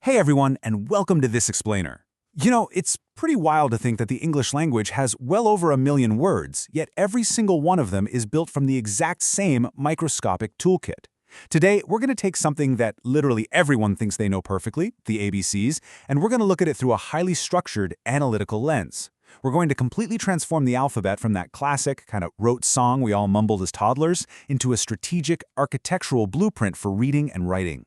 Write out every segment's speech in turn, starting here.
Hey everyone, and welcome to This Explainer. You know, it's pretty wild to think that the English language has well over 1 million words, yet every single one of them is built from the exact same microscopic toolkit. Today, we're going to take something that literally everyone thinks they know perfectly, the ABCs, and we're going to look at it through a highly structured, analytical lens. We're going to completely transform the alphabet from that classic, kind of rote song we all mumbled as toddlers into a strategic, architectural blueprint for reading and writing.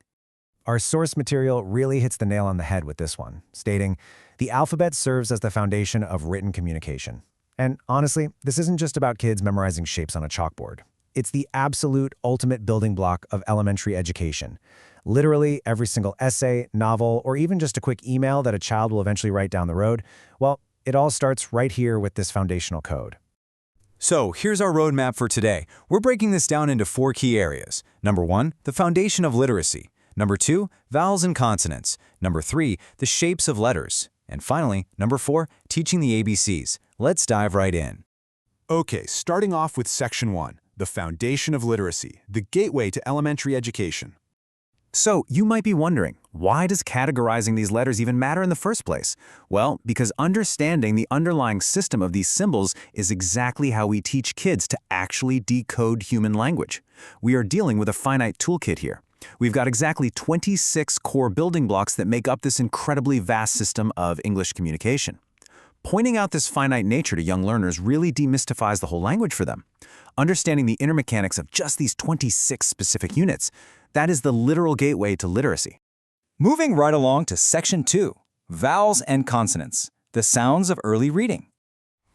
Our source material really hits the nail on the head with this one, stating, "The alphabet serves as the foundation of written communication." And honestly, this isn't just about kids memorizing shapes on a chalkboard. It's the absolute ultimate building block of elementary education. Literally every single essay, novel, or even just a quick email that a child will eventually write down the road, well, it all starts right here with this foundational code. So here's our roadmap for today. We're breaking this down into 4 key areas. Number 1, the foundation of literacy. Number 2, vowels and consonants. Number 3, the shapes of letters. And finally, number 4, teaching the ABCs. Let's dive right in. Okay, starting off with Section 1, the foundation of literacy, the gateway to elementary education. So you might be wondering, why does categorizing these letters even matter in the first place? Well, because understanding the underlying system of these symbols is exactly how we teach kids to actually decode human language. We are dealing with a finite toolkit here. We've got exactly 26 core building blocks that make up this incredibly vast system of English communication. Pointing out this finite nature to young learners really demystifies the whole language for them. Understanding the inner mechanics of just these 26 specific units, that is the literal gateway to literacy. Moving right along to Section 2, vowels and consonants, the sounds of early reading.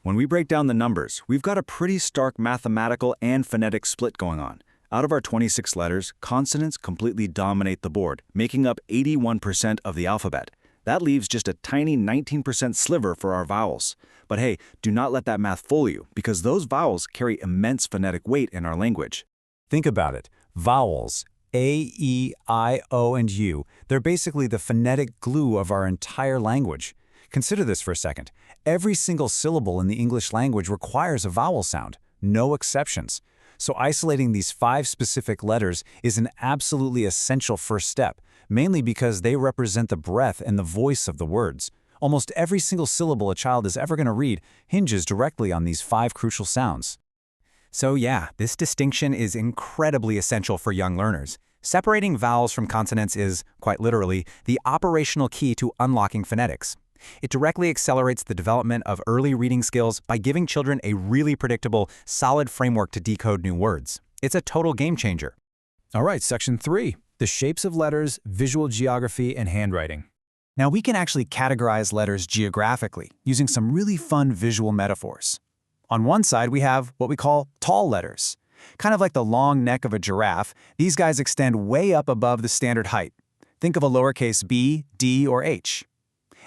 When we break down the numbers, we've got a pretty stark mathematical and phonetic split going on. Out of our 26 letters, consonants completely dominate the board, making up 81% of the alphabet. That leaves just a tiny 19% sliver for our vowels. But hey, do not let that math fool you, because those vowels carry immense phonetic weight in our language. Think about it. Vowels, A, E, I, O, and U, they're basically the phonetic glue of our entire language. Consider this for a second. Every single syllable in the English language requires a vowel sound, no exceptions. So isolating these 5 specific letters is an absolutely essential first step, mainly because they represent the breadth and the voice of the words. Almost every single syllable a child is ever going to read hinges directly on these 5 crucial sounds. So yeah, this distinction is incredibly essential for young learners. Separating vowels from consonants is, quite literally, the operational key to unlocking phonetics. It directly accelerates the development of early reading skills by giving children a really predictable, solid framework to decode new words. It's a total game changer. All right, Section 3, the shapes of letters, visual geography, and handwriting. Now we can actually categorize letters geographically using some really fun visual metaphors. On one side, we have what we call tall letters. Kind of like the long neck of a giraffe, these guys extend way up above the standard height. Think of a lowercase b, d, or h.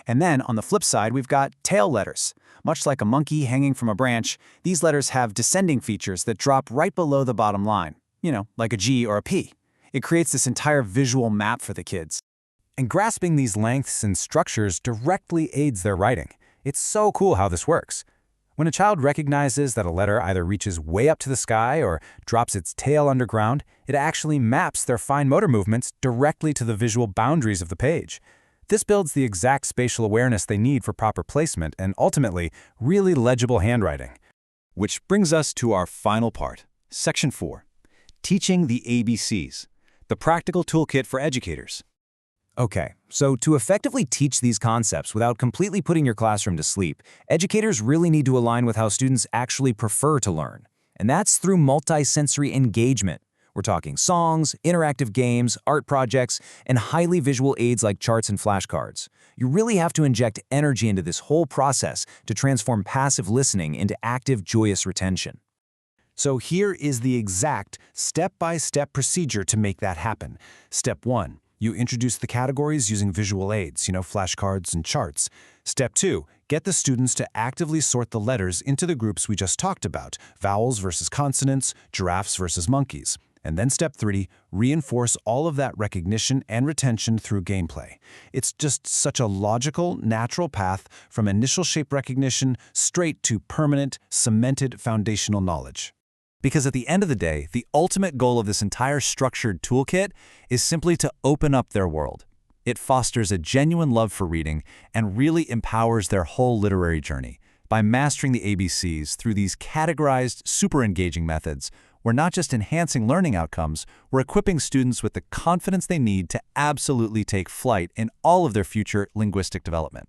And then, on the flip side, we've got tail letters. Much like a monkey hanging from a branch, these letters have descending features that drop right below the bottom line, like a G or a P. It creates this entire visual map for the kids. And grasping these lengths and structures directly aids their writing. It's so cool how this works. When a child recognizes that a letter either reaches way up to the sky or drops its tail underground, it actually maps their fine motor movements directly to the visual boundaries of the page. This builds the exact spatial awareness they need for proper placement and, ultimately, really legible handwriting. Which brings us to our final part, Section 4, teaching the ABCs, the practical toolkit for educators. Okay, so to effectively teach these concepts without completely putting your classroom to sleep, educators really need to align with how students actually prefer to learn. And that's through multi-sensory engagement. We're talking songs, interactive games, art projects, and highly visual aids like charts and flashcards. You really have to inject energy into this whole process to transform passive listening into active, joyous retention. So here is the exact step-by-step procedure to make that happen. Step 1. You introduce the categories using visual aids, flashcards and charts. Step 2. Get the students to actively sort the letters into the groups we just talked about, vowels versus consonants, giraffes versus monkeys. And then Step 3, reinforce all of that recognition and retention through gameplay. It's just such a logical, natural path from initial shape recognition straight to permanent, cemented foundational knowledge. Because at the end of the day, the ultimate goal of this entire structured toolkit is simply to open up their world. It fosters a genuine love for reading and really empowers their whole literary journey. By mastering the ABCs through these categorized, super engaging methods, we're not just enhancing learning outcomes, we're equipping students with the confidence they need to absolutely take flight in all of their future linguistic development.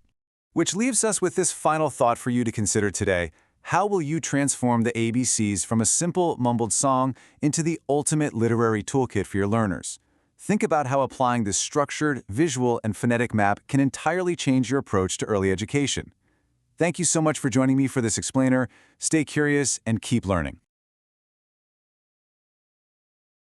Which leaves us with this final thought for you to consider today. How will you transform the ABCs from a simple, mumbled song into the ultimate literary toolkit for your learners? Think about how applying this structured, visual, and phonetic map can entirely change your approach to early education. Thank you so much for joining me for this explainer. Stay curious and keep learning.